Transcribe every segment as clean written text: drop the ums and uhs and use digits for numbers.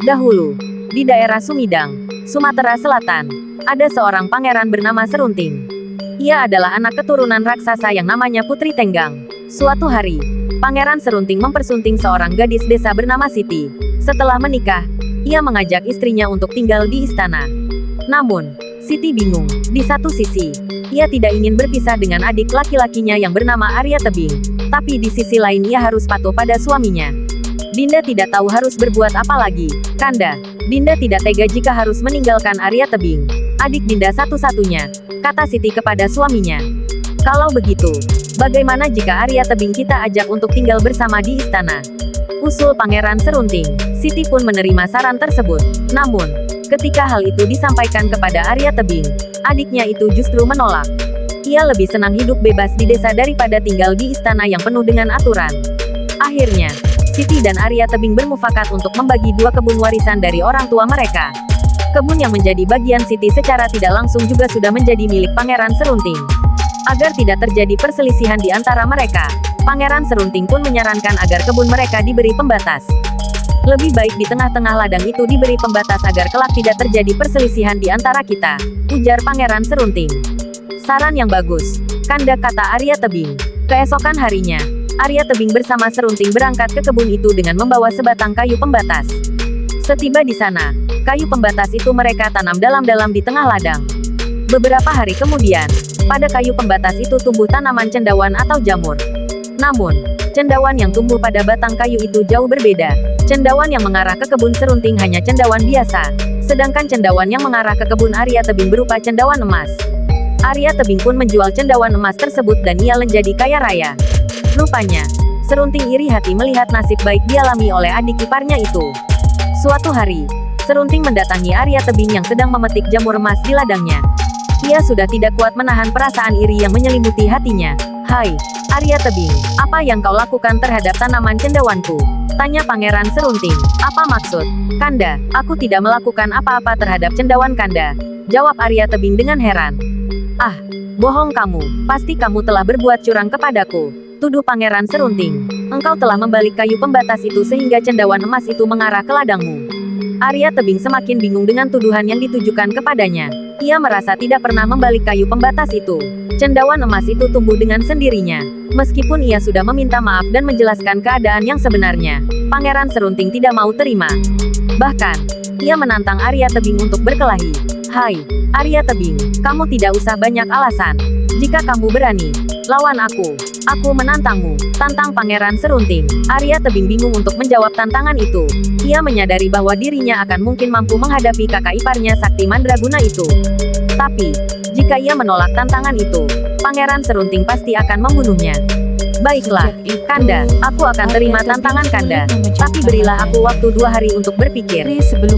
Dahulu, di daerah Sumidang, Sumatera Selatan, ada seorang pangeran bernama Serunting. Ia adalah anak keturunan raksasa yang namanya Putri Tenggang. Suatu hari, Pangeran Serunting mempersunting seorang gadis desa bernama Siti. Setelah menikah, ia mengajak istrinya untuk tinggal di istana. Namun, Siti bingung. Di satu sisi, ia tidak ingin berpisah dengan adik laki-lakinya yang bernama Arya Tebing. Tapi di sisi lain ia harus patuh pada suaminya. Dinda tidak tahu harus berbuat apa lagi. Kanda, Dinda tidak tega jika harus meninggalkan Arya Tebing. Adik Dinda satu-satunya, kata Siti kepada suaminya. Kalau begitu, bagaimana jika Arya Tebing kita ajak untuk tinggal bersama di istana? Usul Pangeran Serunting. Siti pun menerima saran tersebut. Namun, ketika hal itu disampaikan kepada Arya Tebing, adiknya itu justru menolak. Ia lebih senang hidup bebas di desa daripada tinggal di istana yang penuh dengan aturan. Akhirnya, Siti dan Arya Tebing bermufakat untuk membagi dua kebun warisan dari orang tua mereka. Kebun yang menjadi bagian Siti secara tidak langsung juga sudah menjadi milik Pangeran Serunting. Agar tidak terjadi perselisihan di antara mereka, Pangeran Serunting pun menyarankan agar kebun mereka diberi pembatas. Lebih baik di tengah-tengah ladang itu diberi pembatas agar kelak tidak terjadi perselisihan di antara kita, ujar Pangeran Serunting. Saran yang bagus, Kanda, kata Arya Tebing. Keesokan harinya, Arya Tebing bersama Serunting berangkat ke kebun itu dengan membawa sebatang kayu pembatas. Setiba di sana, kayu pembatas itu mereka tanam dalam-dalam di tengah ladang. Beberapa hari kemudian, pada kayu pembatas itu tumbuh tanaman cendawan atau jamur. Namun, cendawan yang tumbuh pada batang kayu itu jauh berbeda. Cendawan yang mengarah ke kebun Serunting hanya cendawan biasa, sedangkan cendawan yang mengarah ke kebun Arya Tebing berupa cendawan emas. Arya Tebing pun menjual cendawan emas tersebut dan ia menjadi kaya raya. Rupanya, Serunting iri hati melihat nasib baik dialami oleh adik iparnya itu. Suatu hari, Serunting mendatangi Arya Tebing yang sedang memetik jamur emas di ladangnya. Ia sudah tidak kuat menahan perasaan iri yang menyelimuti hatinya. Hai, Arya Tebing, apa yang kau lakukan terhadap tanaman cendawanku? Tanya Pangeran Serunting. Apa maksud? Kanda, aku tidak melakukan apa-apa terhadap cendawan Kanda, jawab Arya Tebing dengan heran. Ah, bohong kamu, pasti kamu telah berbuat curang kepadaku, tuduh Pangeran Serunting. Engkau telah membalik kayu pembatas itu sehingga cendawan emas itu mengarah ke ladangmu. Arya Tebing semakin bingung dengan tuduhan yang ditujukan kepadanya. Ia merasa tidak pernah membalik kayu pembatas itu. Cendawan emas itu tumbuh dengan sendirinya. Meskipun ia sudah meminta maaf dan menjelaskan keadaan yang sebenarnya, Pangeran Serunting tidak mau terima. Bahkan, ia menantang Arya Tebing untuk berkelahi. Hai, Arya Tebing, kamu tidak usah banyak alasan. Jika kamu berani, lawan aku. Aku menantangmu, tantang Pangeran Serunting. Arya Tebing bingung untuk menjawab tantangan itu. Ia menyadari bahwa dirinya akan mungkin mampu menghadapi kakak iparnya Sakti Mandraguna itu. Tapi, jika ia menolak tantangan itu, Pangeran Serunting pasti akan membunuhnya. Baiklah, Kanda, aku akan terima tantangan Kanda. Tapi berilah aku waktu 2 hari untuk berpikir.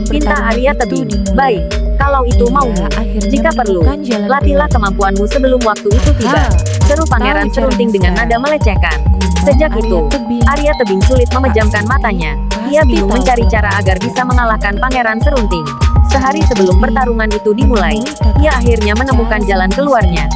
Pinta Arya Tebing. Baik, kalau itu maumu. Jika perlu, latihlah kemampuanmu sebelum waktu itu tiba. Seru Pangeran Serunting dengan nada melecehkan. Sejak itu, Arya Tebing sulit memejamkan matanya. Ia bingung mencari cara agar bisa mengalahkan Pangeran Serunting. Sehari sebelum pertarungan itu dimulai, ia akhirnya menemukan jalan keluarnya.